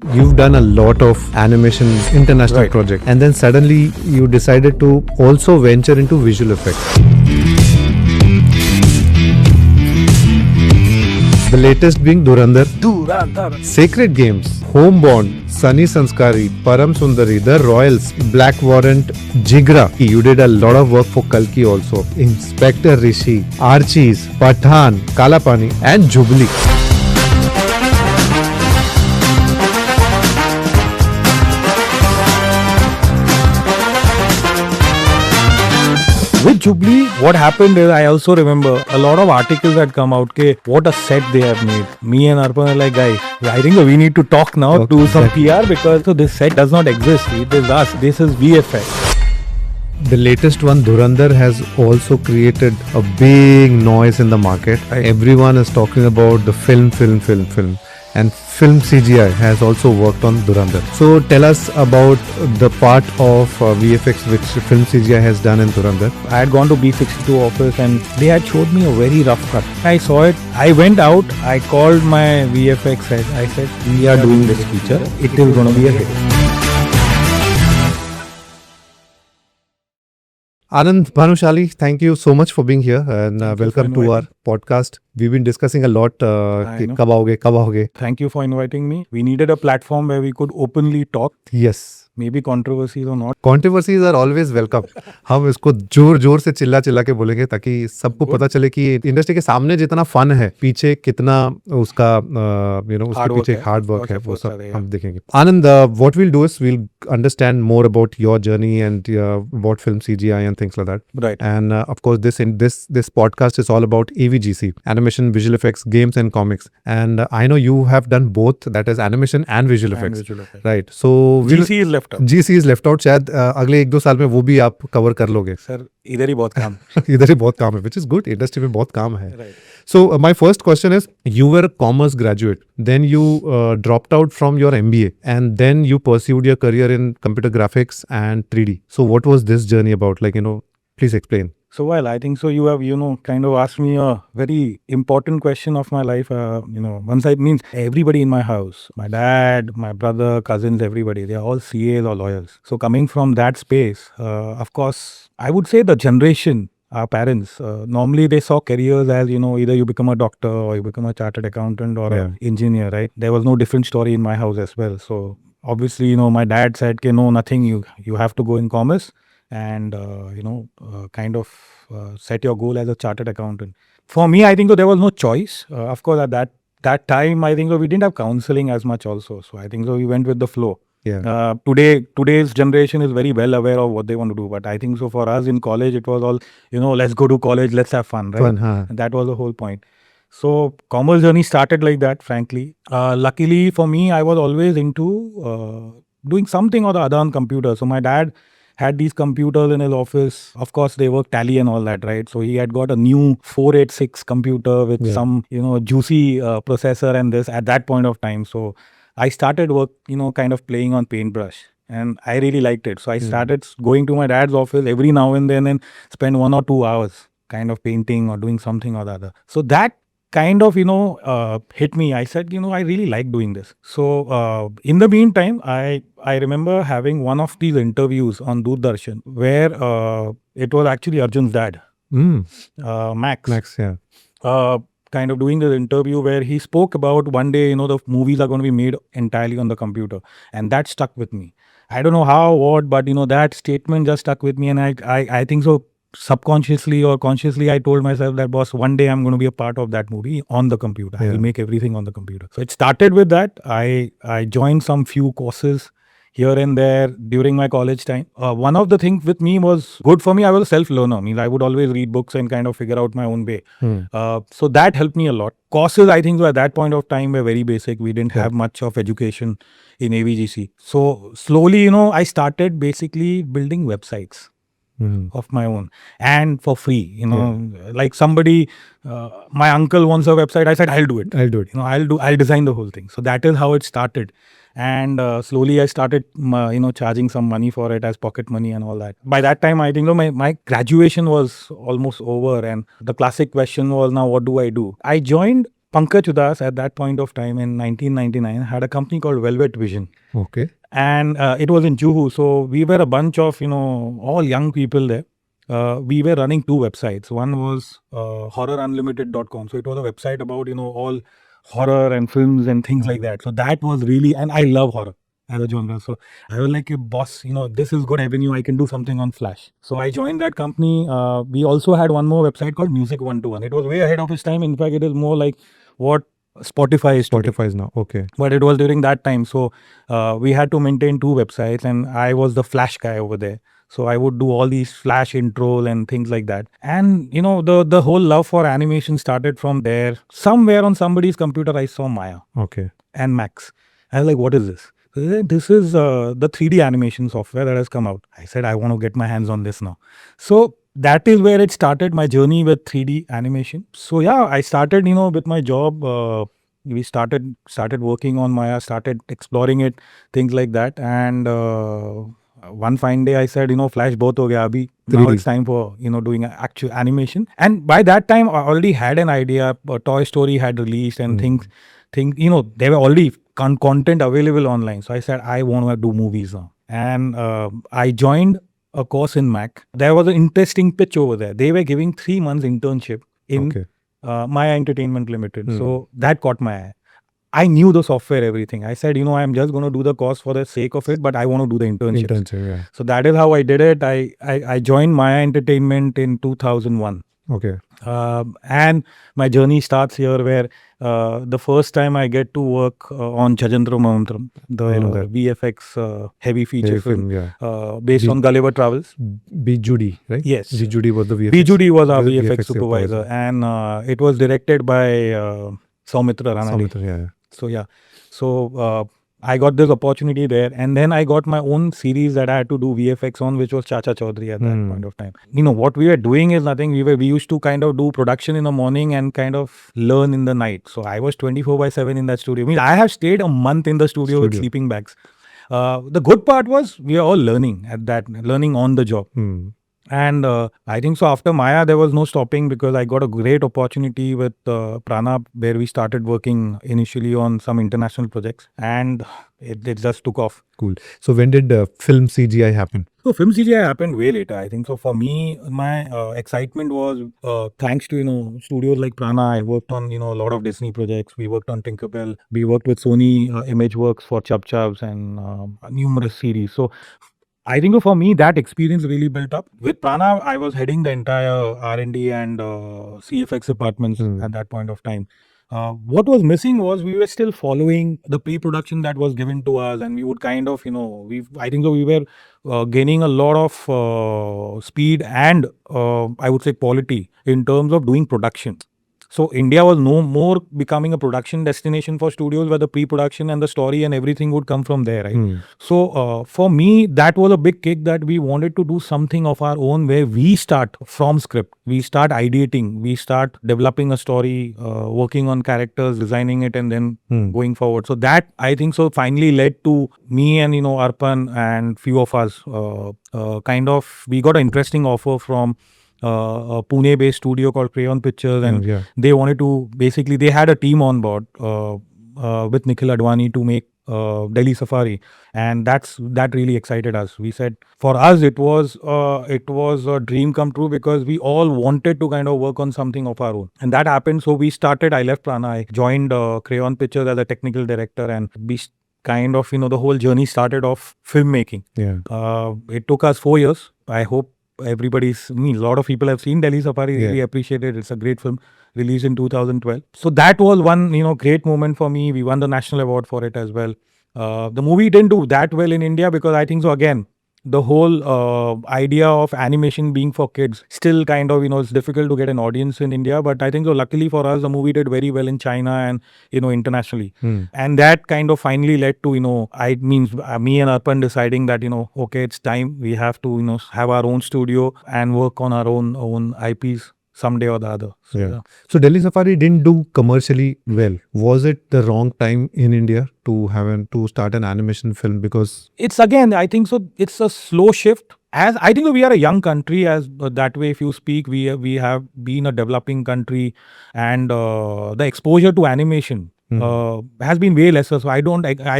You've done a lot of animation international projects, and then suddenly you decided to also venture into visual effects. The latest being Durand, Sacred Games, Homebound, Sunny Sanskari, Param Sundari, The Royals, Black Warrant, Jigra. You did a lot of work for Kalki also. Inspector Rishi, Archies, Pathan, Kalapani, and Jubilee. With Jubilee, what happened is I also remember a lot of articles had come out. Okay, what a set they have made. Me and Arpan are like, guys, I think we need to talk now, do some PR because this set does not exist. It is us. This is VFX. The latest one, Durandar, has also created a big noise in the market. Everyone is talking about the film. And Philm CGI has also worked on Durandar. So tell us about the part of VFX which Philm CGI has done in Durandar. I had gone to B62 office and they had showed me a very rough cut. I saw it. I went out. I called my VFX head. I said, we are doing this feature. It is going to be a hit. Anand Bhanushali, thank you so much for being here and welcome to our podcast. We've been discussing a lot. Kab aoge. Thank you for inviting me. We needed a platform where we could openly talk. Yes. Maybe controversies or not. Controversies are always welcome. हम इसको जोर से चिल्ला के बोलेंगे ताकि सबको पता चले कि इंडस्ट्री के सामने जितना फन है पीछे कितना उसका उसके पीछे हार्ड वर्क है वो सब हम देखेंगे. Anand, what we'll do is we'll understand more about your journey and about Philm CGI and things like that. Right. And of course this podcast is all about AVGC, animation, visual effects, games and comics. And I know you have done both, that is animation and visual effects. Right. So GC is left out. GC is left out. शायद अगले 1-2 साल में वो भी आप cover कर लोगे. Sir इधर ही बहुत काम इधर ही बहुत काम है, which is good. इंडस्ट्री में बहुत काम है. Right. So my first question is, you were a commerce graduate, then you dropped out from your MBA, and then you pursued your career in computer graphics and 3D. So what was this journey about? Please explain. So, well, I think so. You have, kind of asked me a very important question of my life. One side means everybody in my house, my dad, my brother, cousins, everybody, they are all CAs or lawyers. So, coming from that space, of course, I would say the generation, our parents, normally they saw careers as, either you become a doctor or you become a chartered accountant or an engineer, right? There was no different story in my house as well. So, obviously, my dad said, no, nothing, you have to go in commerce. And kind of set your goal as a chartered accountant. For me, I think there was no choice. Of course, at that time, I think we didn't have counseling as much also. So I think we went with the flow. Yeah. Today's generation is very well aware of what they want to do. But I think so for us in college, it was all, let's go to college, let's have fun, right? And that was the whole point. So commerce journey started like that, frankly. Luckily for me, I was always into doing something or the other on computer. So my dad had these computers in his office. Of course, they work Tally and all that, right? So he had got a new 486 computer with some, juicy processor and this at that point of time. So I started work, kind of playing on paintbrush. And I really liked it. So I started going to my dad's office every now and then and spend 1 or 2 hours kind of painting or doing something or the other. So that kind of, hit me. I said, I really like doing this. So in the meantime, I remember having one of these interviews on Doordarshan where it was actually Arjun's dad, Max. Max, yeah. Kind of doing this interview where he spoke about one day, the movies are going to be made entirely on the computer. And that stuck with me. I don't know how, what, but, that statement just stuck with me. And I think so. Subconsciously or consciously, I told myself that, boss, one day I'm going to be a part of that movie on the computer. I will make everything on the computer. So it started with that. I joined some few courses here and there during my college time. One of the things with me was good for me. I was a self-learner. I mean, I would always read books and kind of figure out my own way. So that helped me a lot. Courses, I think, at that point of time were very basic. We didn't have much of education in AVGC. So slowly, I started basically building websites. Of my own and for free, like somebody, my uncle wants a website. I said, I'll do it. I'll design the whole thing. So that is how it started. And slowly I started, charging some money for it as pocket money and all that. By that time, I think my graduation was almost over. And the classic question was, now what do? I joined Pankaj Udas at that point of time in 1999 had a company called Velvet Vision. Okay. And it was in Juhu. So we were a bunch of, all young people there. We were running two websites. One was horrorunlimited.com. So it was a website about, all horror and films and things like that. So that was really, and I love horror as a genre. So I was like, boss, this is good avenue. I can do something on Flash. So I joined that company. We also had one more website called Music 121. It was way ahead of its time. In fact, it is more like what Spotify is today. Spotify is now. Okay. But it was during that time. So we had to maintain two websites, and I was the Flash guy over there. So I would do all these Flash intro and things like that. And the whole love for animation started from there. Somewhere on somebody's computer, I saw Maya Okay. and Max. I was like, what is this? They said, this is the 3D animation software that has come out. I said, I want to get my hands on this now. So that is where it started, my journey with 3D animation. So yeah, I started, with my job. We started working on Maya, started exploring it, things like that. And one fine day, I said, Flash both ho gaya abhi. Now 3D. it's time for doing actual animation. And by that time, I already had an idea. Toy Story had released and things. There were already content available online. So I said, I want to do movies now. And I joined a course in Mac. There was an interesting pitch over there. They were giving 3 months internship in Okay. Maya Entertainment Limited. So that caught my eye. I knew the software, everything. I said, I'm just going to do the course for the sake of it, but I want to do the internships. Internship, yeah. So that is how I did it. I joined Maya Entertainment in 2001. Okay. And my journey starts here, where the first time I get to work on Chajandra Mahantram, I know that. VFX heavy feature Heavy film, yeah. based on Gulliver Travels. B. Judy, right? Yes. G. Judy was the VFX. B. Judy was our the VFX supervisor, and it was directed by Soumitra Ranade. Soumitra, yeah. So yeah, so I got this opportunity there, and then I got my own series that I had to do VFX on, which was Chacha Chaudhary at that point of time. What we were doing is nothing. We used to kind of do production in the morning and kind of learn in the night. So I was 24/7 in that studio. I have stayed a month in the studio with sleeping bags. The good part was we are all learning on the job. And I think so after Maya, there was no stopping, because I got a great opportunity with Prana, where we started working initially on some international projects, and it just took off. Cool. So when did Philm CGI happen? So Philm CGI happened way later, I think. So for me, my excitement was thanks to studios like Prana. I worked on a lot of Disney projects. We worked on Tinkerbell. We worked with Sony Imageworks for Chub Chubs and numerous series. So I think for me, that experience really built up. With Prana, I was heading the entire R&D and CFX departments at that point of time. What was missing was we were still following the pre-production that was given to us, and we would kind of, I think so we were gaining a lot of speed and I would say quality in terms of doing production. So India was no more becoming a production destination for studios, where the pre-production and the story and everything would come from there, right? So for me, that was a big kick, that we wanted to do something of our own, where we start from script, we start ideating, we start developing a story, working on characters, designing it, and then going forward. So that, I think so, finally led to me and Arpan and few of us we got an interesting offer from a Pune-based studio called Crayon Pictures, and they wanted to, basically they had a team on board with Nikhil Advani to make Delhi Safari, and that really excited us. We said for us it was a dream come true, because we all wanted to kind of work on something of our own, and that happened. So we started. I left Prana. I joined Crayon Pictures as a technical director, and we kind of the whole journey started off filmmaking. It took us 4 years. I hope a lot of people have seen Delhi Safari, really appreciate it. It's a great film, released in 2012. So that was one, great moment for me. We won the national award for it as well. The movie didn't do that well in India, because I think so, again, the whole idea of animation being for kids still kind of, it's difficult to get an audience in India. But I think so, luckily for us, the movie did very well in China and, internationally. And that kind of finally led to, me and Arpan deciding that, okay, it's time. We have to, have our own studio and work on our own IPs someday or the other. So Delhi Safari didn't do commercially well. Was it the wrong time in India to start an animation film? Because it's, again, I think so, it's a slow shift. as I think we are a young country, as that way if you speak, we have been a developing country, and the exposure to animation has been way lesser. So I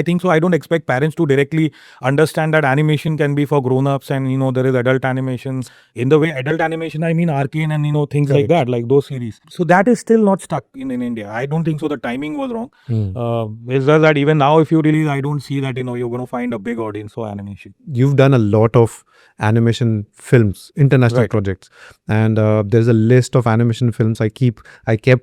think so I don't expect parents to directly understand that animation can be for grown-ups, and there is adult animation. In the way adult animation, I mean Arcane and things like that, like those series. So that is still not stuck in India. I don't think so. The timing was wrong. It's just that even now, if you release, I don't see that you're going to find a big audience for animation. You've done a lot of animation films, international Right. projects, and there's a list of animation films. I kept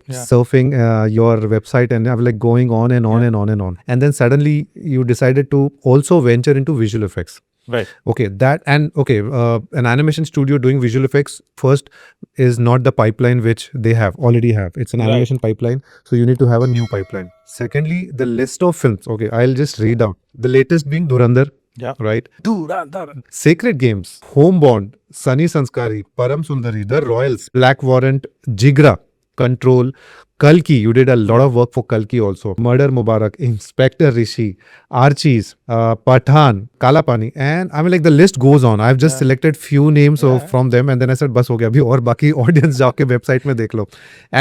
Yeah. surfing your website, and I was like going on and on and on and on. And then suddenly you decided to also venture into visual effects. Right. Okay, an animation studio doing visual effects first is not the pipeline which they already have. It's an Right. animation pipeline, so you need to have a new pipeline. Secondly, the list of films. Okay, I'll just read out. The latest being Durand, Yeah. right? Durand. Sacred Games, Homebound, Sunny Sanskari, Param Sundari, The Royals, Black Warrant, Jigra, Control, Kalki. You did a lot of work for Kalki also. Murder Mubarak, Inspector Rishi, Archies, Pathan, Kalapani, and I mean like the list goes on. I've just selected few names from them, and then I said, "Bas ho gaya. Abhi aur baki audience जाके website में देख लो."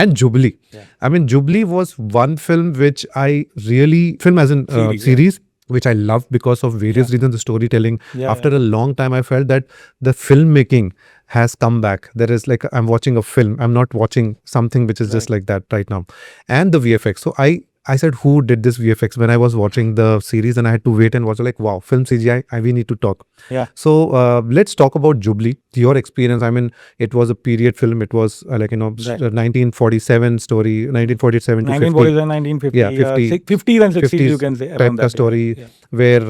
And Jubilee. I mean, Jubilee was one film which I really film as in series. Which I loved because of various reasons, the storytelling. After a long time, I felt that the filmmaking has come back. There is like, I'm watching a film. I'm not watching something which is just like that right now. And the VFX. So I said, who did this VFX when I was watching the series, and I had to wait and watch like, wow, Philm CGI, we need to talk. Yeah. So let's talk about Jubilee, your experience. I mean, it was a period film. It was 1947 story, 1947 to 50. 1947, 1950. Yeah, 50. 50s and 60s, you can say. Type around ka that story area. where,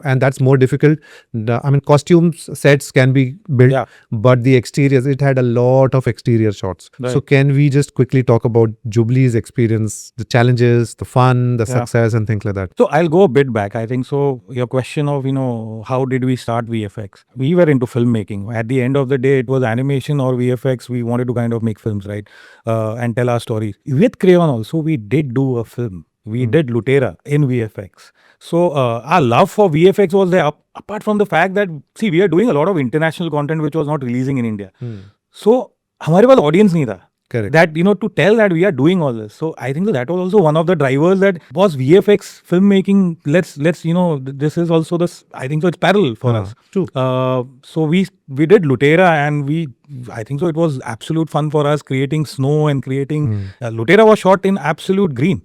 and that's more difficult. I mean, costumes, sets can be built, but the exteriors, it had a lot of exterior shots. Right. So can we just quickly talk about Jubilee's experience, the challenges, the fun, the success and things like that? So I'll go a bit back. I think so. Your question of, how did we start VFX? We were into filmmaking. At the end of the day, it was animation or VFX. We wanted to kind of make films, right? And tell our stories. With Crayon also, we did do a film. We did Lutera in VFX. So our love for VFX was there. Apart from the fact that, see, we are doing a lot of international content which was not releasing in India. So हमारे पास audience नहीं था. Correct. That, to tell that we are doing all this. So I think that was also one of the drivers that was VFX filmmaking. Let's this is also this, I think so it's parallel for us. True. So we did Lutera, and I think so it was absolute fun for us creating snow and creating, Lutera was shot in absolute green.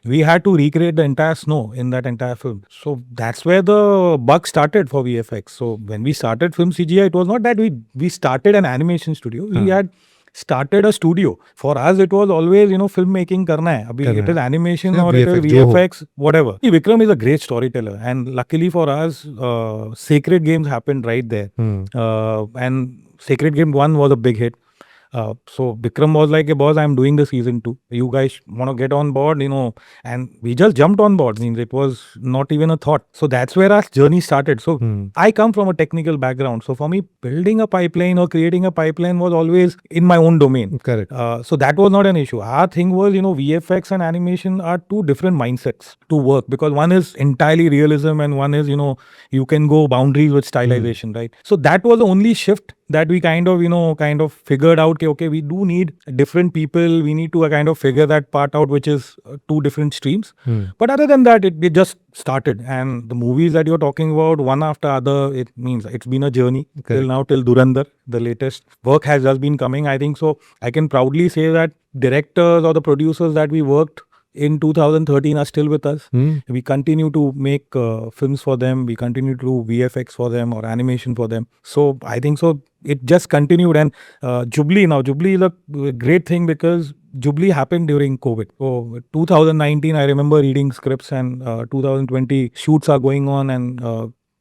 We had to recreate the entire snow in that entire film. So that's where the bug started for VFX. So when we started Philm CGI, it was not that we started an animation studio. We had started a studio. For us, it was always, filmmaking karna hai. Abhi it is animation or it is VFX, whatever. Vikram is a great storyteller, and luckily for us, Sacred Games happened right there. And Sacred Game 1 was a big hit. So Vikram was like, hey, boss, I'm doing the season 2. You guys want to get on board, and we just jumped on board. Means it was not even a thought. So that's where our journey started. So I come from a technical background. So for me, building a pipeline or creating a pipeline was always in my own domain. Correct. So that was not an issue. Our thing was, VFX and animation are two different mindsets to work, because one is entirely realism and one is, you can go boundaries with stylization, right? So that was the only shift that we kind of figured out, okay, we do need different people. We need to kind of figure that part out, which is two different streams. But other than that, it just started. And the movies that you're talking about, one after other, it means it's been a journey till now, till Durandar. The latest work has just been coming. I think so. I can proudly say that directors or the producers that we worked in 2013 are still with us. We continue to make films for them. We continue to do VFX for them or animation for them. So I think so. It just continued. And Jubilee is a great thing because Jubilee happened during COVID. So 2019, I remember reading scripts, and 2020 shoots are going on, and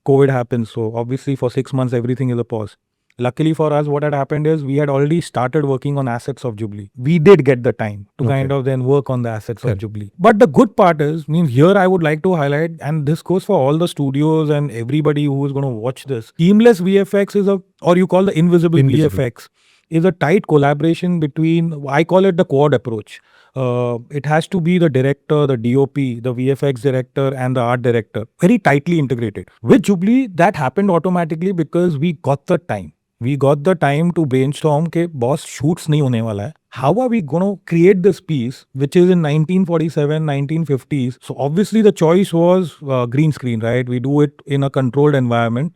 COVID happens. So obviously for 6 months, everything is a pause. Luckily for us, what had happened is we had already started working on assets of Jubilee. We did get the time to kind of then work on the assets of Jubilee. But the good part is, here I would like to highlight, and this goes for all the studios and everybody who is going to watch this. Seamless VFX is or you call the invisible VFX. is a tight collaboration between, I call it the quad approach. It has to be the director, the DOP, the VFX director, and the art director, very tightly integrated. With Jubilee, that happened automatically because we got the time. We got the time to brainstorm के boss shoots नहीं होने वाला है. How are we going to create this piece which is in 1947, 1950s? So obviously the choice was green screen, right? We do it in a controlled environment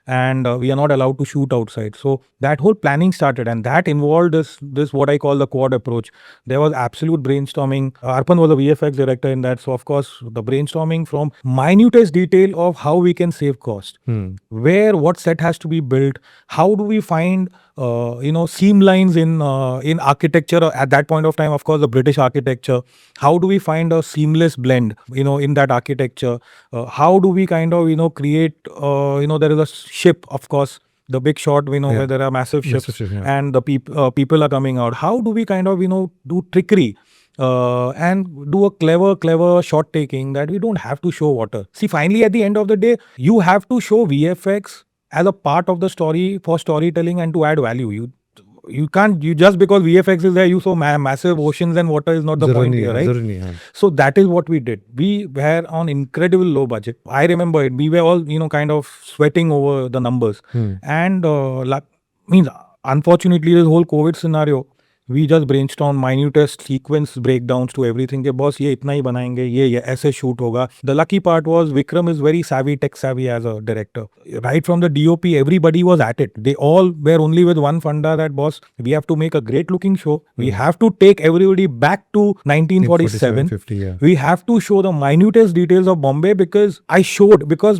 and we are not allowed to shoot outside. So that whole planning started, and that involved this what I call the quad approach. There was absolute brainstorming. Arpan was a VFX director in that, so of course the brainstorming from minutest detail of how we can save cost, where what set has to be built, how do we find seam lines in architecture at that point of time. Of course, the British architecture. How do we find a seamless blend, in that architecture? How do we kind of create? There is a ship, of course, the big shot, where there are massive ships and the people are coming out. How do we kind of do trickery? And do a clever shot taking that we don't have to show water. See, finally, at the end of the day, you have to show VFX as a part of the story for storytelling and to add value. You can't, just because VFX is there, you saw massive oceans and water is not the point here, right? So that is what we did. We were on incredible low budget. I remember it. We were all, kind of sweating over the numbers. And unfortunately, this whole COVID scenario, we just brainstorm minutest sequence breakdowns to everything. के boss ये इतना ही बनाएंगे, ये ऐसे shoot होगा. The lucky part was Vikram is very savvy, tech savvy as a director. Right from the DOP, everybody was at it. They all were only with one funda that boss, we have to make a great looking show. We have to take everybody back to 1947. 50, yeah. We have to show the minutest details of Bombay because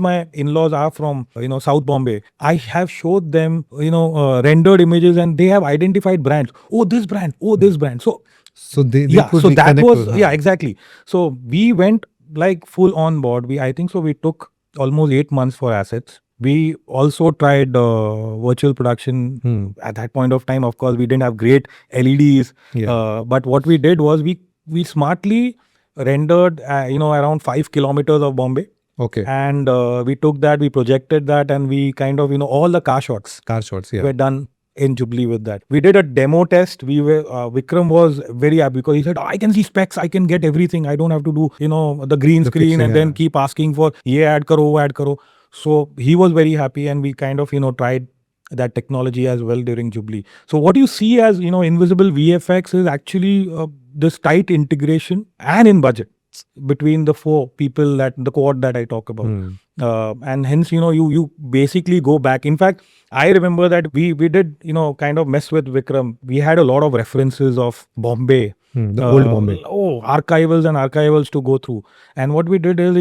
my in-laws are from South Bombay. I have showed them rendered images and they have identified brands. Oh, this brand. Oh, this brand. So they could so that was exactly. So we went like full on board. I think so we took almost 8 months for assets. We also tried virtual production at that point of time. Of course, we didn't have great LEDs. But what we did was we smartly rendered around 5 kilometers of Bombay. Okay. And we took that, we projected that, and we kind of all the car shots were done in Jubilee with that. We did a demo test. We were Vikram was very happy because he said, I can see specs, I can get everything. I don't have to do the green screen and then keep asking for ye add karo, wo add karo. So he was very happy, and we kind of tried that technology as well during Jubilee. So what you see as invisible VFX is actually this tight integration and in budget between the four people, that the quad that I talk about. And hence you basically go back. In fact, I remember that we did kind of mess with Vikram. We had a lot of references of Bombay, the old Bombay, archivals to go through. And what we did is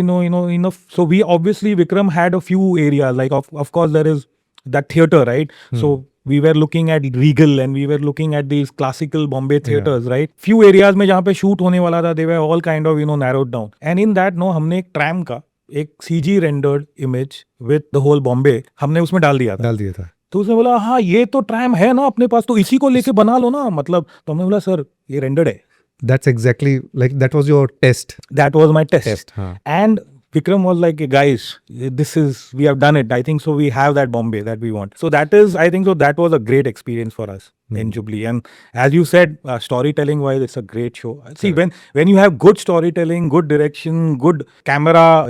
so we obviously, Vikram had a few areas, like of course there is that theater, right? So we were looking at Regal and we were looking at these classical Bombay theaters, right? Few areas में जहाँ पे shoot होने वाला था, they were all kind of narrowed down. And in that हमने एक tram का एक CG rendered image with the whole Bombay हमने उसमें डाल दिया था. तो उसने बोला हाँ ये तो ट्रैम है ना अपने पास, तो इसी को लेके बना लो ना, मतलब. तो हमने बोला सर ये rendered है. That's exactly like that was your test. That was my test. And Vikram was like, guys, we have done it. I think so we have that Bombay that we want. So that was a great experience for us in Jubilee. And as you said, storytelling wise, it's a great show. See, when you have good storytelling, good direction, good camera,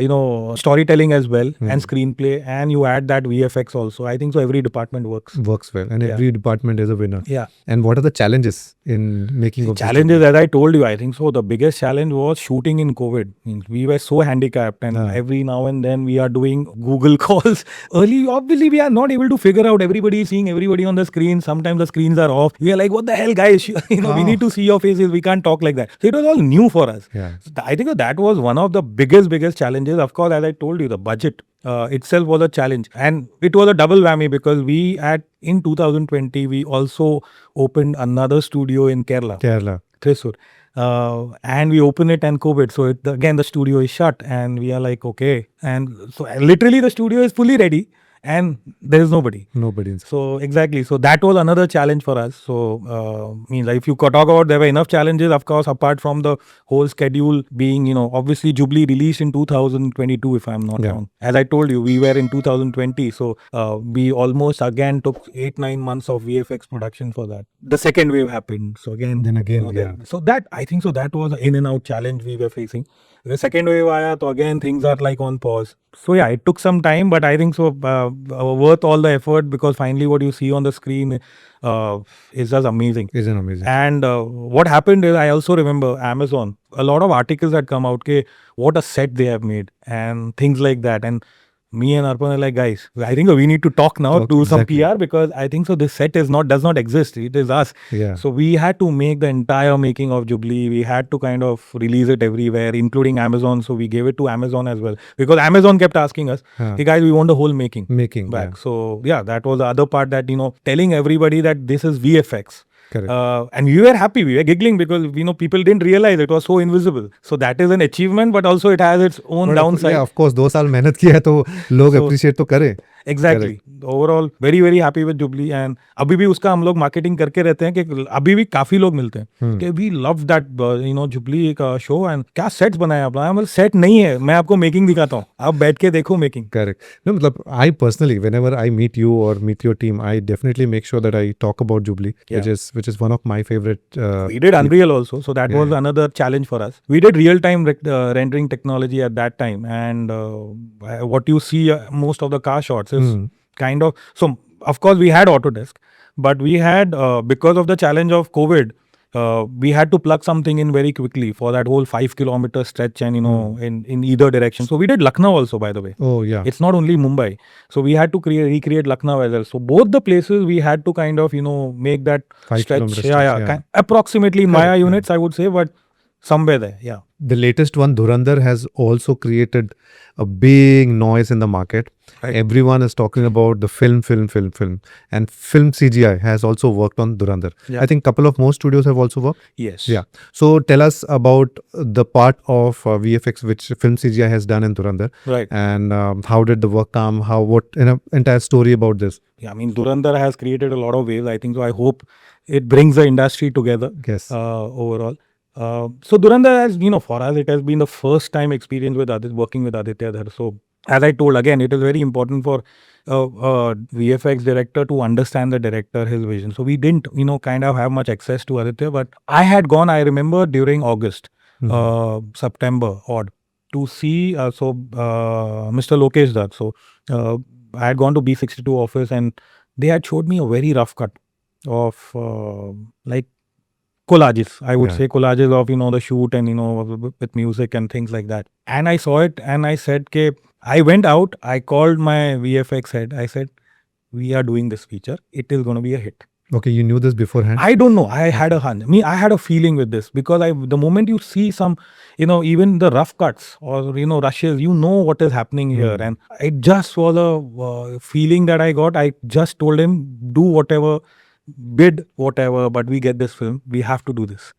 storytelling as well, and screenplay, and you add that VFX also, I think so every department works well, and every department is a winner. Yeah. And what are the challenges in making of challenges? As I told you, I think so the biggest challenge was shooting in COVID. We were so handicapped, and every now and then we are doing Google calls. Early, obviously, we are not able to figure out everybody, seeing everybody on the screen. Sometimes the screens are off. We are like, what the hell, guys? We need to see your faces. We can't talk like that. So it was all new for us. So I think that was one of the biggest challenges. Of course, as I told you, the budget itself was a challenge, and it was a double whammy because in 2020 we also opened another studio in Kerala, Thrissur. And we open it and COVID. So again, the studio is shut and we are like, okay. And so literally the studio is fully ready and there is nobody. Nobody. So exactly. So that was another challenge for us. So means like if you could talk about, there were enough challenges, of course, apart from the whole schedule being, obviously Jubilee released in 2022, if I'm not wrong. As I told you, we were in 2020. So we almost again took 8-9 months of VFX production for that. The second wave happened. So again. Then again, So that, I think so that was an in and out challenge we were facing. The second wave aaya, so again things are like on pause. So yeah, it took some time, but I think so worth all the effort, because finally what you see on the screen is just amazing. Isn't amazing. And what happened is, I also remember Amazon, a lot of articles had come out, what a set they have made and things like that. And me and Arpan are like, guys, I think we need to talk now, do some PR, because I think so this set does not exist. It is us. Yeah. So we had to make the entire making of Jubilee. We had to kind of release it everywhere, including Amazon. So we gave it to Amazon as well, because Amazon kept asking us, hey guys, we want the whole making back. Yeah. So yeah, that was the other part, that, telling everybody that this is VFX. Correct. And we were happy, we were giggling, because people didn't realize it was so invisible. So that is an achievement, but also it has its own downside. Yeah, of course, 2 साल मेहनत की है तो लोग appreciate तो करें. Exactly. Overall, very very happy with Jubilee, and अभी भी उसका हम लोग marketing करके रहते हैं, कि अभी भी काफी लोग मिलते हैं कि we love that Jubilee का show, and क्या sets बनाया आपने. मतलब set नहीं है, मैं आपको making दिखाता हूँ, आप बैठ के देखो making. Correct. No, मतलब I personally, whenever I meet you or meet your team, I definitely make sure that I talk about Jubilee, which is one of my favorite. We did Unreal also, so that was another challenge for us. We did real-time rendering technology at that time, and what you see most of the car shots is kind of, so of course we had Autodesk, but we had because of the challenge of COVID, we had to plug something in very quickly for that whole 5-kilometer stretch, and in either direction. So we did Lucknow also, by the way. Oh yeah. It's not only Mumbai. So we had to recreate Lucknow as well. So both the places we had to kind of make that 5 stretch. stretch, Approximately in Maya units, I would say, but somewhere there. Yeah. The latest one, Durand, has also created a big noise in the market. Right. Everyone is talking about the film. And Philm CGI has also worked on Durand. Yeah. I think couple of more studios have also worked. Yes. Yeah. So tell us about the part of VFX which Philm CGI has done in Durand. Right. And how did the work come? Entire story about this. Yeah, I mean, Durand has created a lot of waves. I think so. I hope it brings the industry together. Yes. Overall. So Durand, as for us, it has been the first time experience with working with Aditya Dhar. So as I told, again, it is very important for VFX director to understand the director, his vision. So we didn't, kind of have much access to Aditya, but I had gone, I remember during August, September, to see, Mr. Lokesh Dutt. So I had gone to B62 office, and they had showed me a very rough cut of like collages, I would say, collages of, the shoot, and, with music and things like that. And I saw it, and I said, I went out, I called my VFX head, I said, we are doing this feature, it is going to be a hit. Okay, you knew this beforehand? I don't know, I had a hunch. I had a feeling with this, because the moment you see some, even the rough cuts or, rushes, what is happening here. And it just was a feeling that I got. I just told him, do whatever, bid whatever, but we get this film, we have to do this.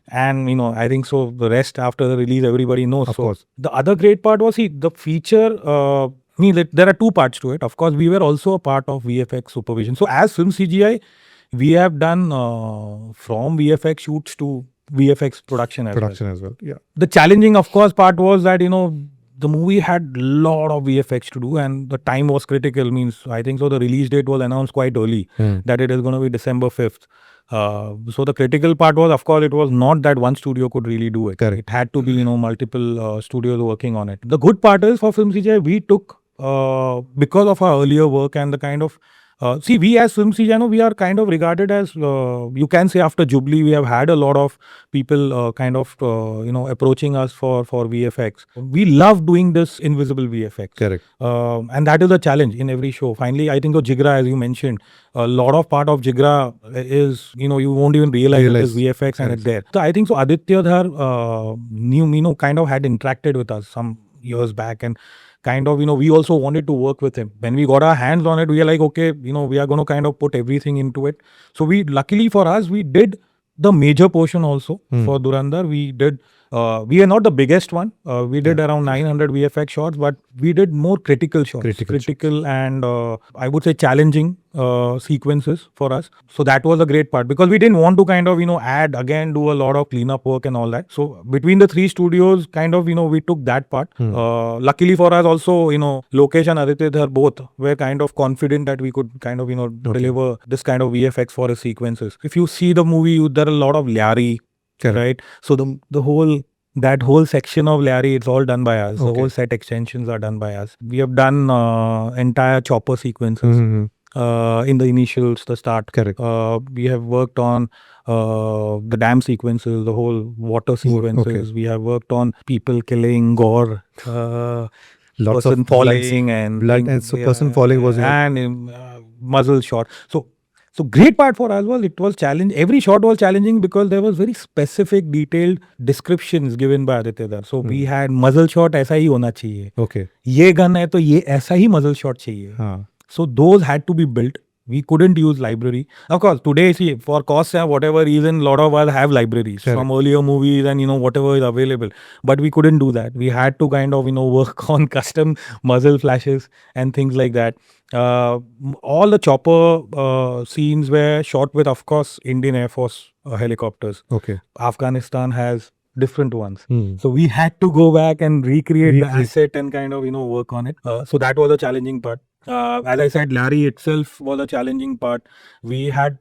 And I think so the rest after the release, everybody knows. Of course. The other great part was the feature, there are two parts to it. Of course, we were also a part of VFX supervision. So as Philm CGI, we have done from VFX shoots to VFX production as well. Yeah. The challenging, of course, part was that, the movie had a lot of VFX to do, and the time was critical. I think so the release date was announced quite early, that it is going to be December 5th. So the critical part was, of course, it was not that one studio could really do it. Correct. It had to be, multiple studios working on it. The good part is for Philm CGI, we took, because of our earlier work and the kind of, we as Philm CGI, we are kind of regarded as, you can say after Jubilee, we have had a lot of people approaching us for VFX. We love doing this invisible VFX. Correct. And that is a challenge in every show. Finally, I think Jigra, as you mentioned, a lot of part of Jigra is, you won't even realize it is VFX and it's there. So I think so Aditya Dhar kind of had interacted with us some years back, and kind of, we also wanted to work with him. When we got our hands on it, we are like, okay, we are going to kind of put everything into it. So luckily for us, we did the major portion also Hmm. for Durandar. We did. We are not the biggest one. We did around 900 VFX shots, but we did more critical shots, Critical and I would say challenging sequences for us. So that was a great part because we didn't want to kind of add again, do a lot of cleanup work and all that. So between the three studios, kind of we took that part. Luckily for us also, Lokesh and Aditya both were kind of confident that we could kind of deliver this kind of VFX for his sequences. If you see the movie, there are a lot of Lyari. Correct. Right, so the whole section of Larry, it's all done by us. The whole set extensions are done by us. We have done entire chopper sequences in the initials, the start. Correct. We have worked on the dam sequences, the whole water sequences. We have worked on people killing, gore, lots person of falling and blood, and so person falling was and muzzle shot. So great part for us was it was challenge. Every shot was challenging because there was very specific, detailed descriptions given by Aditya Dar. So we had muzzle shot ऐसा ही होना चाहिए. Okay. ये gun है तो ये ऐसा ही muzzle shot चाहिए. So those had to be built. We couldn't use library. Of course, today, see, for costs and whatever reason, a lot of us have libraries from earlier movies and, whatever is available. But we couldn't do that. We had to kind of, work on custom muzzle flashes and things like that. All the chopper scenes were shot with, of course, Indian Air Force helicopters. Okay. Afghanistan has different ones. So we had to go back and recreate the asset and kind of, work on it. So that was a challenging part. As I said, Larry itself was a challenging part. We had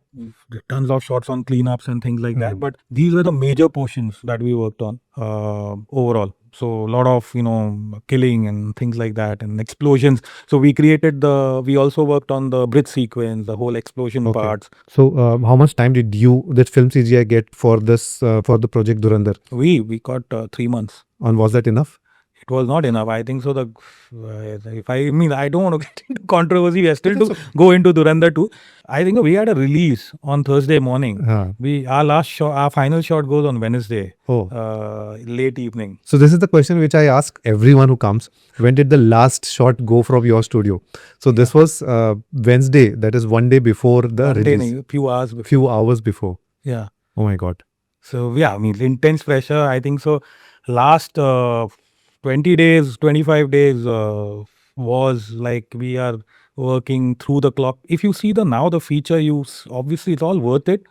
tons of shots on cleanups and things like that. But these were the major portions that we worked on overall. So a lot of, killing and things like that and explosions. So we also worked on the bridge sequence, the whole explosion parts. So how much time did Philm CGI get for this, for the project Durandar? We got 3 months. And was that enough? It was not enough. I think so. I don't want to get into controversy. We are still to go into Durandar too. I think we had a release on Thursday morning. Our final shot goes on Wednesday. Late evening. So this is the question which I ask everyone who comes. When did the last shot go from your studio? So this was Wednesday. That is one day before the release. Few hours before. Yeah. Oh my God. So yeah, intense pressure. I think so. Last 20 days, 25 days was like we are working through the clock. If you see the feature, obviously it's all worth it.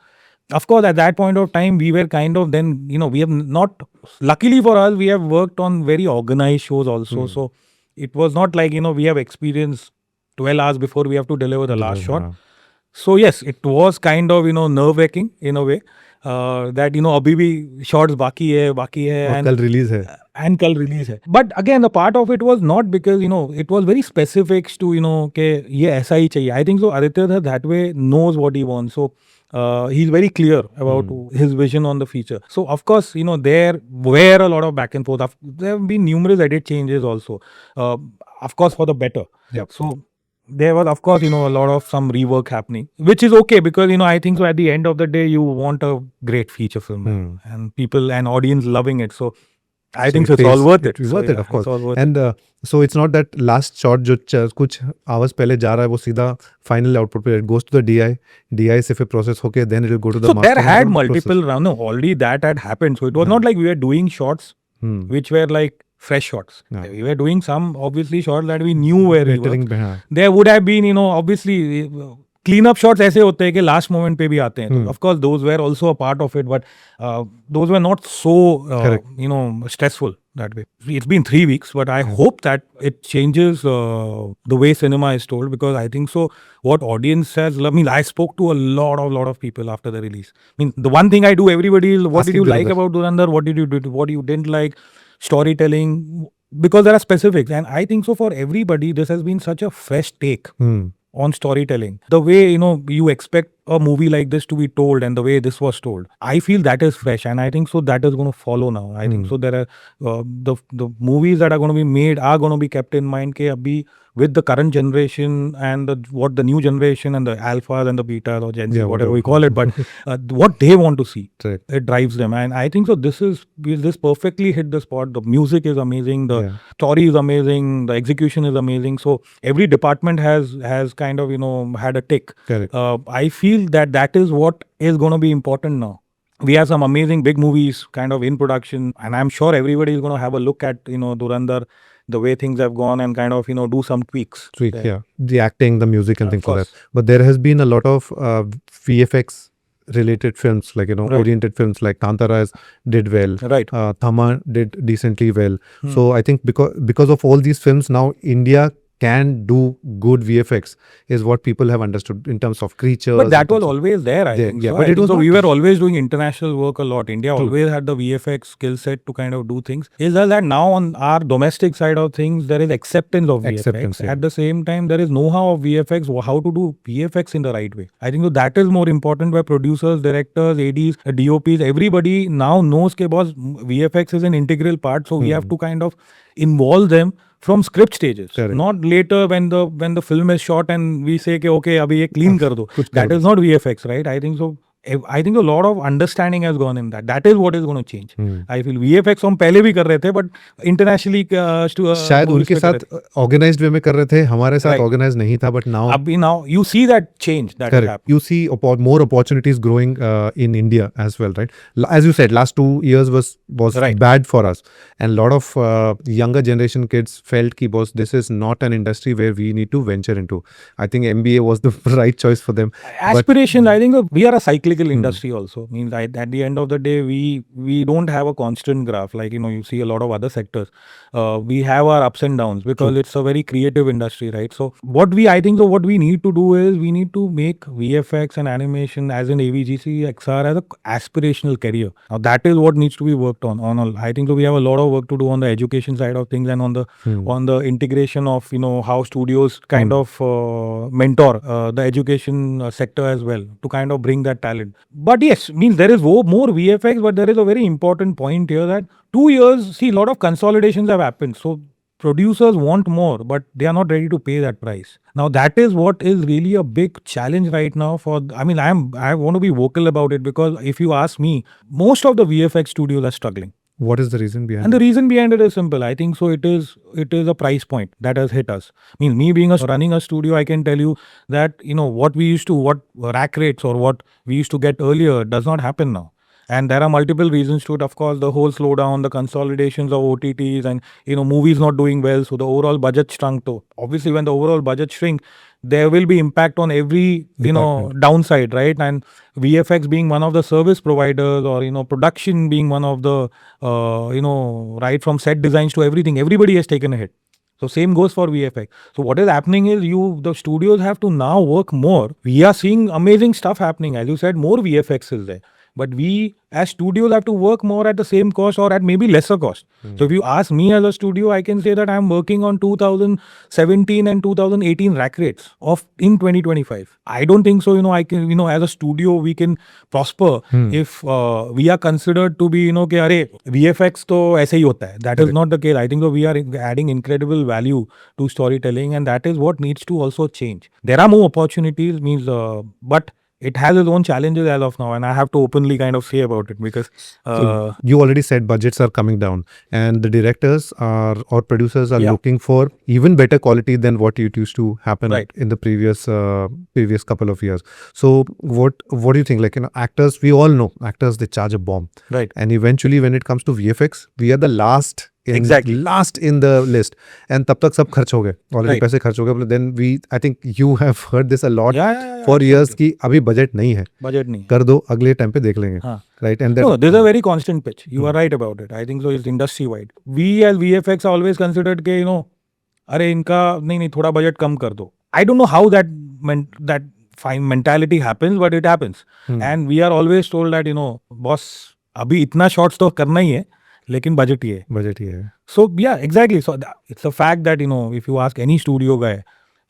Of course, at that point of time, we were kind of then, we have not, luckily for us, we have worked on very organized shows also. So it was not like, we have experienced 12 hours before we have to deliver the last shot. So yes, it was kind of, nerve-wracking in a way. That अभी भी shots बाकी है and कल release है and कल release है. But again, the part of it was not because it was very specific to कि ये ऐसा ही चाहिए. I think so Aditya that way knows what he wants. So he's very clear about his vision on the feature. So of course, there were a lot of back and forth. There have been numerous edit changes also. Of course, for the better. Yep. So there was, of course, a lot of some rework happening, which is okay because, I think so at the end of the day, you want a great feature film and people and audience loving it. So I think so it's all worth it. It's worth it, of course. Worth and so it's not that last shot जो कुछ hours पहले जा रहा है वो सीधा final output पे it goes to the DI से फिर process होके then it will go to the so master. So there had multiple rounds. No, already that had happened. So it was not like we were doing shots which were like fresh shots. We were doing some obviously shots that we knew where we were. There would have been, obviously cleanup shots ऐसे होते हैं कि last moment पे भी आते हैं. Of course, those were also a part of it, but those were not so, stressful that way. It's been 3 weeks, but I hope that it changes the way cinema is told because I think so. What audience has, I spoke to a lot of people after the release. The one thing I do everybody is, what did you like about Durandar? What did you do? What you didn't like? Storytelling, because there are specifics, and I think so for everybody this has been such a fresh take on storytelling. The way you expect a movie like this to be told and the way this was told, I feel that is fresh, and I think so that is going to follow now. I think so there are the movies that are going to be made are going to be kept in mind ke abhi with the current generation and the new generation and the alphas and the betas or Gen Z, whatever we call it, but what they want to see, it drives them. And I think so this perfectly hit the spot. The music is amazing, the story is amazing, the execution is amazing. So every department has kind of had a tick. I feel that is what is going to be important now. we have some amazing big movies kind of in production, and I'm sure everybody is going to have a look at Durandar, the way things have gone, and kind of do some tweaks there. Yeah, the acting, the music, and Of things like course. that. But there has been a lot of VFX related films, like Right. oriented films, like Kantara did well. Right. Thama did decently well. Hmm. So I think because of all these films, now India can do good VFX is what people have understood in terms of creatures. But that in was terms of- always there, I think. Yeah, So but I it think was so not- we were always doing international work a lot. India True. always had the VFX skill set to kind of do things. Is that now on our domestic side of things, there is acceptance of Acceptance, VFX. yeah. At the same time, there is know-how of VFX, how to do VFX in the right way. I think so that is more important, where producers, directors, ADs, DOPs, everybody now knows that VFX is an integral part. So we have to kind of involve them from script stages, Correct. not later when the film is shot and we say कि okay abhi ye clean kar do. kuch kar That do. is not VFX, right? I think so. I think a lot of understanding has gone in that. That is what is going to change. I feel VFX हम पहले भी कर रहे थे, but internationally शायद उनके साथ organised वे में कर रहे थे, हमारे साथ Right. ऑर्गेनाइज नहीं था, बट नाउ अभी now you see that change that is correct. happening. You see more opportunities growing in India as well, right? As you said, last 2 years was Right. bad for us, and a lot of younger generation kids felt ki boss, this is not an industry where we need to venture into. I think MBA was the right choice for them. Aspirations, I think we are a cyclical industry also. Means at the end of the day, we don't have a constant graph like you see a lot of other sectors. We have our ups and downs because it's a very creative industry, right? So what we need to do is we need to make VFX and animation as an AVGC XR as a aspirational career. Now that is what needs to be worked on. I think so we have a lot of work to do on the education side of things and on the integration of how studios kind of mentor the education sector as well to kind of bring that talent. But yes, means there is more VFX, but there is a very important point here that 2 years, see, a lot of consolidations have happened. So producers want more, but they are not ready to pay that price. Now that is what is really a big challenge right now I want to be vocal about it, because if you ask me, most of the VFX studios are struggling. What is the reason behind And it? the reason behind it is simple. I think so it is a price point that has hit us. Means me being running a studio, I can tell you that what rack rates or what we used to get earlier does not happen now. And there are multiple reasons to it. Of course, the whole slowdown, the consolidations of OTTs, and movies not doing well, so the overall budget shrunk too. Obviously, when the overall budget shrink, there will be impact on every Department. downside, right? And VFX being one of the service providers, or production being one of the right from set designs to everything, everybody has taken a hit. So same goes for VFX. So what is happening is the studios have to now work more. We are seeing amazing stuff happening. As you said, more VFX is there. But we as studios have to work more at the same cost or at maybe lesser cost. So if you ask me as a studio, I can say that I'm working on 2017 and 2018 rack rates in 2025. I don't think so, I can, as a studio, we can prosper if we are considered to be, कि अरे VFX तो ऐसे ही होता है. That is not the case. I think we are adding incredible value to storytelling, and that is what needs to also change. There are more opportunities, but it has its own challenges as of now, and I have to openly kind of say about it because So you already said budgets are coming down, and the directors or producers are Yeah. looking for even better quality than what it used to happen Right. in the previous couple of years. So what do you think? Like, actors, we all know actors, they charge a bomb, right. and eventually when it comes to VFX, we are the last in the list, and तब तक सब खर्च हो गए, already Right. पैसे खर्च हो गए. Then I think you have heard this a lot Yeah, for years कि अभी budget नहीं है, budget नहीं है. कर दो, अगले टाइम पे देख लेंगे. हाँ. Right, and No, this is a very constant pitch. You are right about it. I think so. It's industry wide. We as VFX are always considered के अरे इनका नहीं थोड़ा budget कम कर दो. I don't know how that fine mentality happens, but it happens. And we are always told that boss अभी इतना shots तो करना ही है, लेकिन budget ही है. budget ही है. So yeah, exactly. So it's a fact that if you ask any studio guy,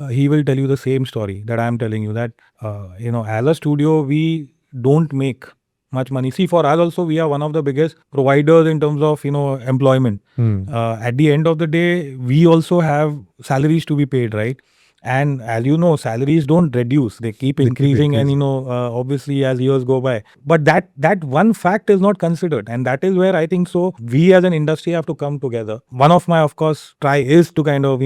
he will tell you the same story that I'm telling you, that as a studio we don't make much money. See, for us also, we are one of the biggest providers in terms of employment. At the end of the day, we also have salaries to be paid, right? And as you know, salaries don't reduce; they keep increasing, and obviously as years go by. But that one fact is not considered, and that is where I think so we as an industry have to come together. One of my, of course, try is to kind of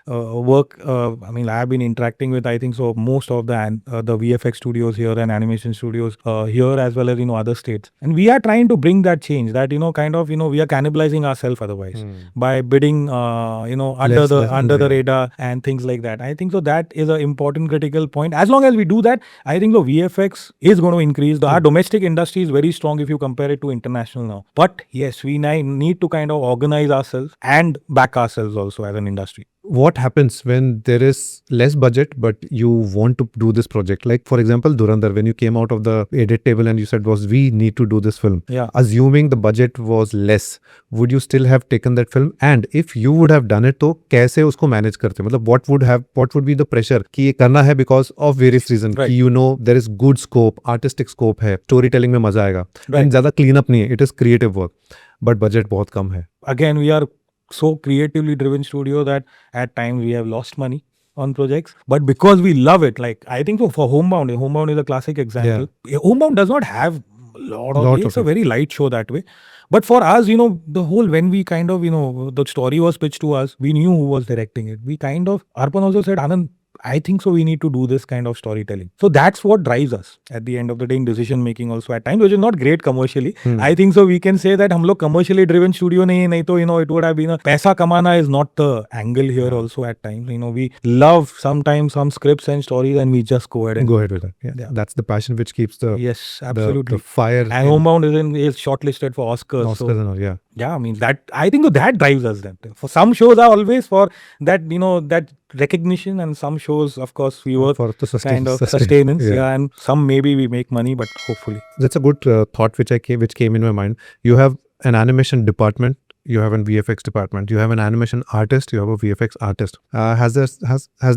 work. I mean, I have been interacting with, I think so, most of the VFX studios here and animation studios here, as well as other states, and we are trying to bring that change. That kind of we are cannibalizing ourselves otherwise by bidding under the radar and things like that. I think so that is an important critical point. As long as we do that, I think the VFX is going to increase. Our domestic industry is very strong if you compare it to international now. But yes, we need to kind of organize ourselves and back ourselves also as an industry. What happens when there is less budget but you want to do this project? Like, for example, Durand, when you came out of the edit table and you said we need to do this film. Yeah. Assuming the budget was less, would you still have taken that film? And if you would have done it, तो कैसे उसको manage करते? मतलब what would be the pressure कि ये करना है because of various reasons, Right. कि there is good scope, artistic scope है, storytelling में मजा आएगा, and ज़्यादा clean up नहीं है, it is creative work, but budget बहुत कम है. Again, we are so creatively driven studio that at times we have lost money on projects, but because we love it, like I think for Homebound is a classic example. Homebound does not have a lot of it's a very light show that way, but for us, the whole, when we kind of the story was pitched to us, we knew who was directing it. We kind of, Arpan also said, Anand, I think so we need to do this kind of storytelling. So that's what drives us at the end of the day in decision making also at times, which is not great commercially. I think so we can say that hum log commercially driven studio nahi to it would have been paisa kamana is not the angle here also at times. We love sometimes some scripts and stories and we just go ahead with that. Yeah. That's the passion which keeps the absolutely the fire. And Homebound is shortlisted for Oscars. So, and all, yeah. Yeah, I mean that, I think that drives us. That for some shows are always for that that recognition, and some shows, of course, we work for the sustenance. Yeah, and some maybe we make money, but hopefully. That's a good thought which came in my mind. You have an animation department, you have a VFX department, you have an animation artist, you have a VFX artist. Has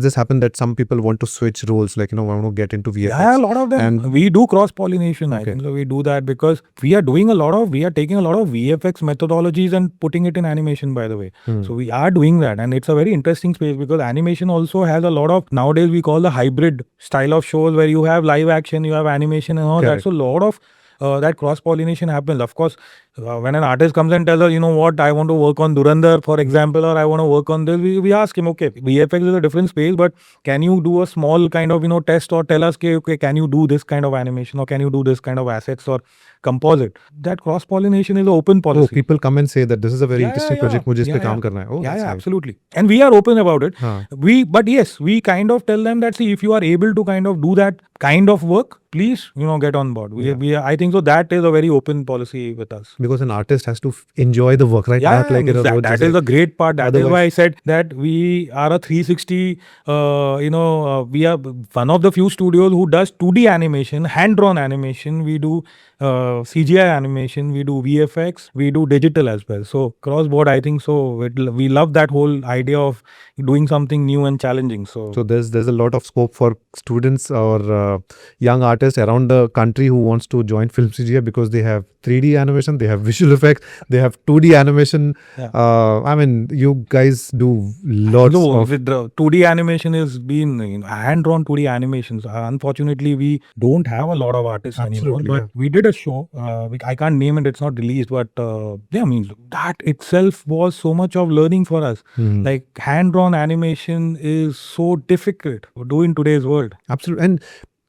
this happened that some people want to switch roles, like want to get into VFX? Yeah, a lot of them. And we do cross pollination. I think so. We do that because we are taking a lot of VFX methodologies and putting it in animation, by the way. So we are doing that, and it's a very interesting space because animation also has a lot of, nowadays we call the hybrid style of shows where you have live action, you have animation and all that. So a lot of that cross-pollination happens. Of course, when an artist comes and tells us, what, I want to work on Durand, for example, or I want to work on this, we ask him, okay, VFX is a different space, but can you do a small kind of, test, or tell us, okay, can you do this kind of animation, or can you do this kind of assets or composite? That cross-pollination is an open policy. Oh, people come and say that this is a very interesting project, mujhe is pe kaam karna hai. Oh, yeah, absolutely. And we are open about it. But yes, we kind of tell them that, see, if you are able to kind of do that kind of work, please, get on board. I think so that is a very open policy with us. Because an artist has to enjoy the work, right? Yeah, that is the great part. That is why I said that we are a 360, we are one of the few studios who does 2D animation, hand-drawn animation. We do CGI animation, we do VFX, we do digital as well. So cross-board, I think so. We love that whole idea of doing something new and challenging. So there's a lot of scope for students or young artists around the country who wants to join Philm CGI because they have 3D animation, they have visual effects, they have 2D animation. I mean, you guys do lots of... With the 2D animation has been hand-drawn 2D animations. Unfortunately, we don't have a lot of artists anymore. But we did a show, I can't name it, it's not released, but I mean, that itself was so much of learning for us. Like hand-drawn animation is so difficult to do in today's world. Absolutely. And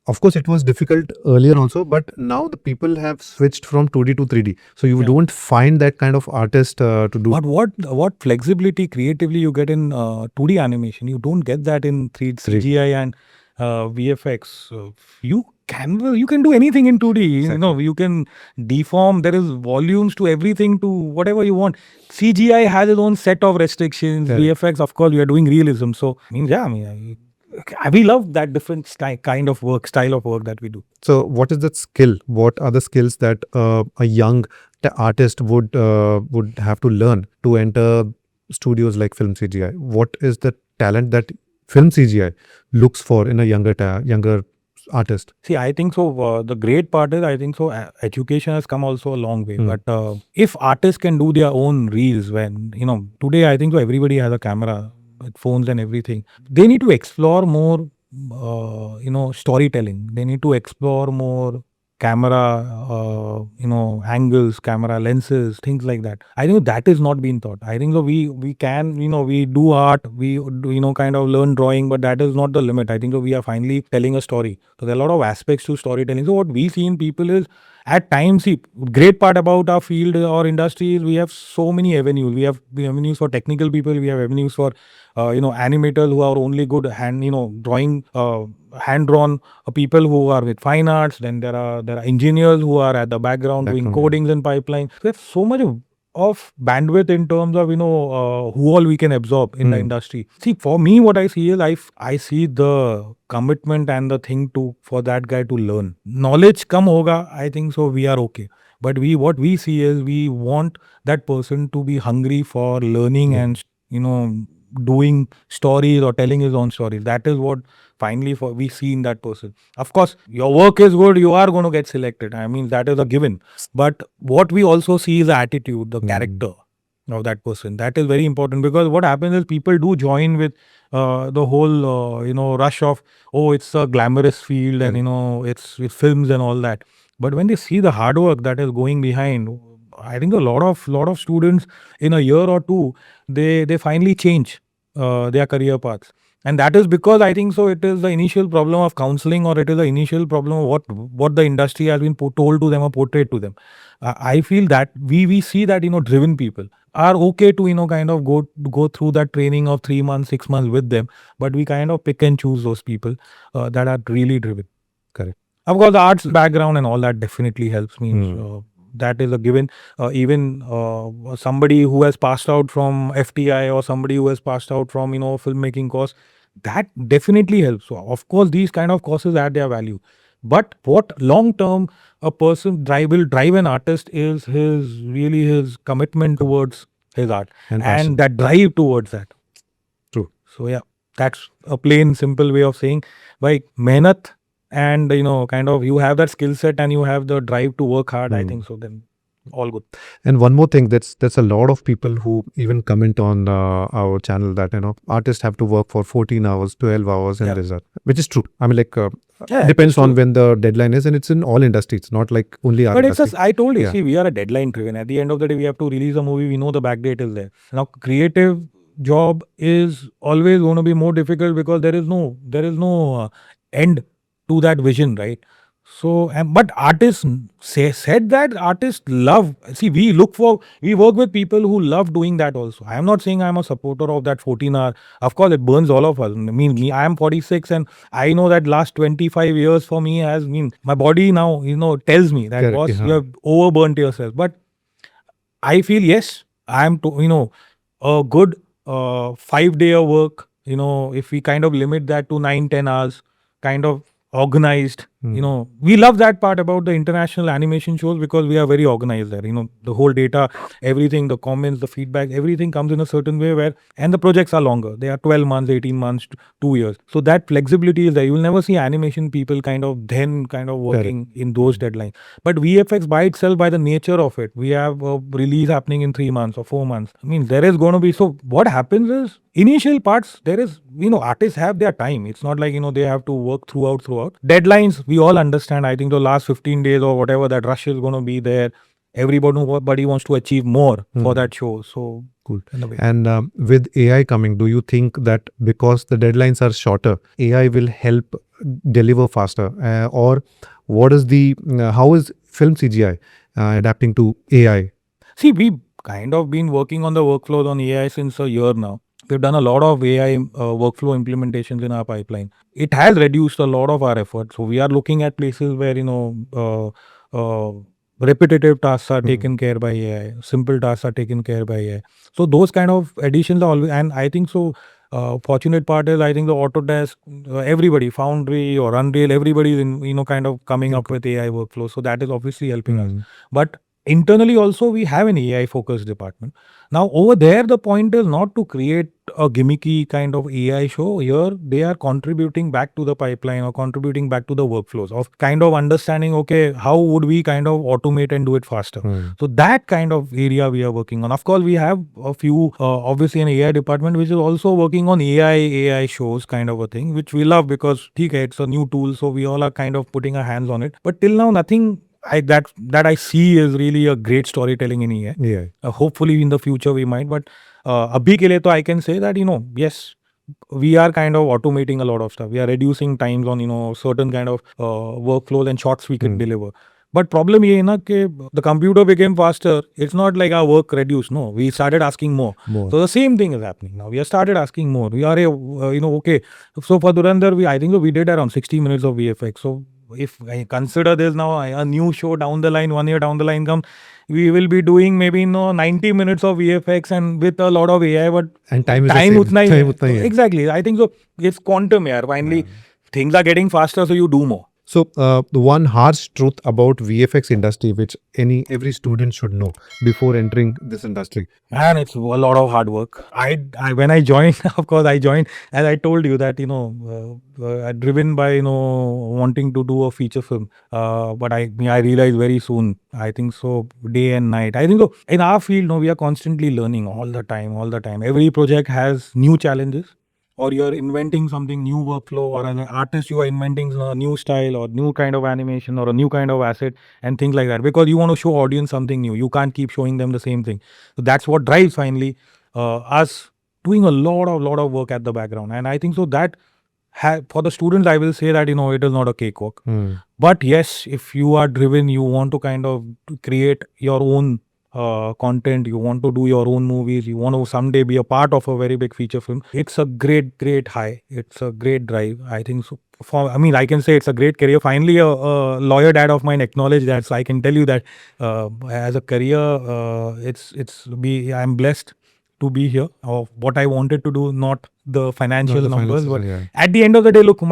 of course, it was difficult earlier also, but now the people have switched from 2D to 3D. So you don't find that kind of artist to do. But what flexibility creatively you get in 2D animation, you don't get that in 3D CGI and VFX. You can do anything in 2D. Exactly. You can deform. There is volumes to everything, to whatever you want. CGI has its own set of restrictions. VFX, of course, we are doing realism. So we love that different style of work that we do. So what is that skill? What are the skills that a young artist would have to learn to enter studios like Philm CGI? What is the talent that Philm CGI looks for in a younger artist? See, I think so. The great part is, I think so, education has come also a long way. But if artists can do their own reels, when today I think so everybody has a camera, with phones and everything, they need to explore more, storytelling. They need to explore more camera, angles, camera lenses, things like that. I think that is not being taught. I think so we can, we do art, we do, kind of learn drawing, but that is not the limit. I think so we are finally telling a story. So there are a lot of aspects to storytelling. So what we see in people is, at times, see, great part about our field or industry is we have so many avenues. We have avenues for technical people. We have avenues for animators who are only good hand, drawing, hand drawn, people who are with fine arts. Then there are engineers who are at the background doing codings and pipelines. So we have so much of bandwidth in terms of who all we can absorb in the industry. See, for me, what I see is I see the commitment and the thing to for that guy to learn. Knowledge come hoga, I think so we are okay. But what we see is we want that person to be hungry for learning and doing stories or telling his own stories. That is what finally we see in that person. Of course, your work is good, you are going to get selected. I mean, that is a given. But what we also see is the attitude, the character of that person. That is very important, because what happens is people do join with the whole rush of, oh, it's a glamorous field and it's with films and all that. But when they see the hard work that is going behind, I think a lot of students in a year or two, they finally change their career paths. And that is because I think so it is the initial problem of counseling, or it is the initial problem of what the industry has been told to them or portrayed to them. I feel that we see that driven people are okay to kind of go through that training of 3 months, 6 months with them, but we kind of pick and choose those people that are really driven. Correct. Of course, the arts background and all that definitely helps me. That is a given. Even somebody who has passed out from FTI, or somebody who has passed out from filmmaking course, that definitely helps. So of course, these kind of courses add their value. But what long term a person will drive an artist is his commitment towards his art and that drive towards that. True. So yeah, that's a plain simple way of saying, by mehnat, and kind of you have that skill set and you have the drive to work hard. I think so, then all good. And one more thing, that's a lot of people who even comment on our channel that artists have to work for 14 hours, 12 hours and this, which is true. I mean, like depends on when the deadline is, and it's in all industries. It's not like only art. But it's I told you, see, we are a deadline driven. At the end of the day, we have to release a movie. We know the back date is there. Now, creative job is always going to be more difficult, because there is no end to that vision, right? So, but artists said that artists love. See, we work with people who love doing that also. I am not saying I am a supporter of that 14-hour. Of course, it burns all of us. I mean, I am 46, and I know that last 25 years for me has been, my body now, tells me that, boss, you have overburnt yourself. But I feel, yes, I am a good 5-day work. If we kind of limit that to 9-10 hours, kind of organized. We love that part about the international animation shows, because we are very organized there. The whole data, everything, the comments, the feedback, everything comes in a certain way and the projects are longer. They are 12 months, 18 months, 2 years. So that flexibility is there. You will never see animation people kind of working in those deadlines. But VFX by itself, by the nature of it, we have a release happening in 3 months or 4 months. I mean, there is going to be, so what happens is, initial parts, there is, artists have their time. It's not like, they have to work throughout. Deadlines, we all understand. I think the last 15 days or whatever, that rush is going to be there. Everybody wants to achieve more for that show. So cool. And with AI coming, do you think that because the deadlines are shorter, AI will help deliver faster? Or what is how is Philm CGI adapting to AI? See, we've kind of been working on the workflows on AI since a year now. We've done a lot of AI workflow implementations in our pipeline. It has reduced a lot of our effort. So we are looking at places where, repetitive tasks are taken care by AI, simple tasks are taken care by AI. So those kind of additions are always, and I think so, fortunate part is, I think the Autodesk, everybody, Foundry or Unreal, everybody is kind of coming up with AI workflow. So that is obviously helping us. But internally also we have an AI focused department. Now over there, the point is not to create a gimmicky kind of AI show. Here they are contributing back to the pipeline or contributing back to the workflows of kind of understanding, okay, how would we kind of automate and do it faster. So that kind of area we are working on. Of course, we have a few, obviously an AI department which is also working on AI shows kind of a thing, which we love because it's a new tool. So we all are kind of putting our hands on it. But till now, nothing that I see is really a great storytelling in AI. Yeah. Hopefully in the future we might, but abhi ke liye to I can say that, yes, we are kind of automating a lot of stuff. We are reducing times on, certain kind of workflows and shots we can deliver. But problem ye hai na ke the computer became faster. It's not like our work reduced. No, we started asking more. So the same thing is happening now. We have started asking more. We are, okay. So for Durandar, I think we did around 60 minutes of VFX. So if I consider there's now a new show down the line, 1 year down the line we will be doing maybe 90 minutes of VFX and with a lot of AI, but And time is time the same. utna hi Time hai. utna hi hai. Exactly. I think so. It's quantum here. Finally, things are getting faster, so you do more. So the one harsh truth about VFX industry, which every student should know before entering this industry. And it's a lot of hard work. I when I joined, of course, I joined, as I told you that driven by wanting to do a feature film. But I realized very soon. I think so, day and night. I think so. In our field, we are constantly learning all the time. Every project has new challenges. Or you're inventing something new workflow, or as an artist you are inventing a new style or new kind of animation or a new kind of asset and things like that, because you want to show audience something new. You can't keep showing them the same thing. So that's what drives finally us doing a lot of work at the background. And I think so that for the students, I will say that it is not a cakewalk. But yes, if you are driven, you want to kind of create your own content, you want to do your own movies, you want to someday be a part of a very big feature film, it's a great high. It's a great drive. I think so. I can say it's a great career. Finally, a lawyer dad of mine acknowledged that. So I can tell you that as a career, I'm blessed to be here. Of what I wanted to do, not the financial numbers, but at the end of the day, look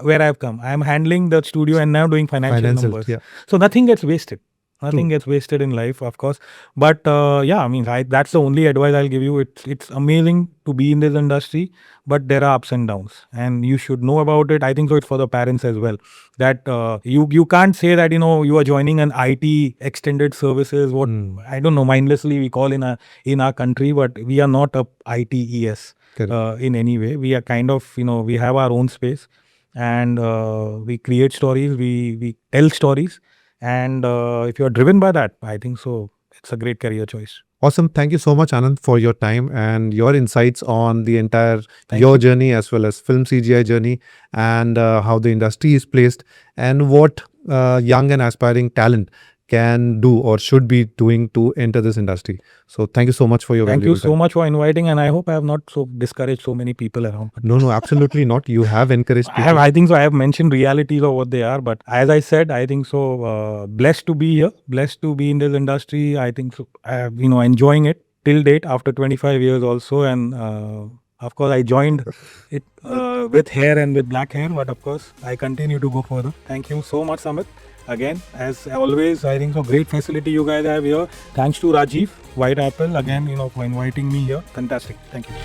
where I've come. I'm handling the studio and now doing financial numbers. Yeah. So nothing gets wasted. Nothing gets wasted in life, of course. But that's the only advice I'll give you. It's amazing to be in this industry, but there are ups and downs, and you should know about it. I think so. It's for the parents as well. That you can't say that you are joining an IT extended services. What I don't know, mindlessly we call in our country, but we are not a ITES in any way. We are kind of we have our own space, and we create stories. We tell stories. And if you're driven by that, I think so, it's a great career choice. Awesome. Thank you so much, Anand, for your time and your insights on the entire journey, as well as Philm CGI journey, and how the industry is placed and what young and aspiring talent can do or should be doing to enter this industry. So thank you so much for your Thank you valuable so time. much for inviting, and I hope I have not discouraged so many people around. No, absolutely not. You have encouraged people. I think so. I have mentioned realities of what they are, but as I said, I think so. Blessed to be here, blessed to be in this industry. I think so. Enjoying it till date after 25 years also, and of course, I joined it with hair and with black hair, but of course, I continue to go further. Thank you so much, Samit. Again, as always, I think so great facility you guys have here. Thanks to Rajiv, White Apple, again, for inviting me here. Fantastic. Thank you.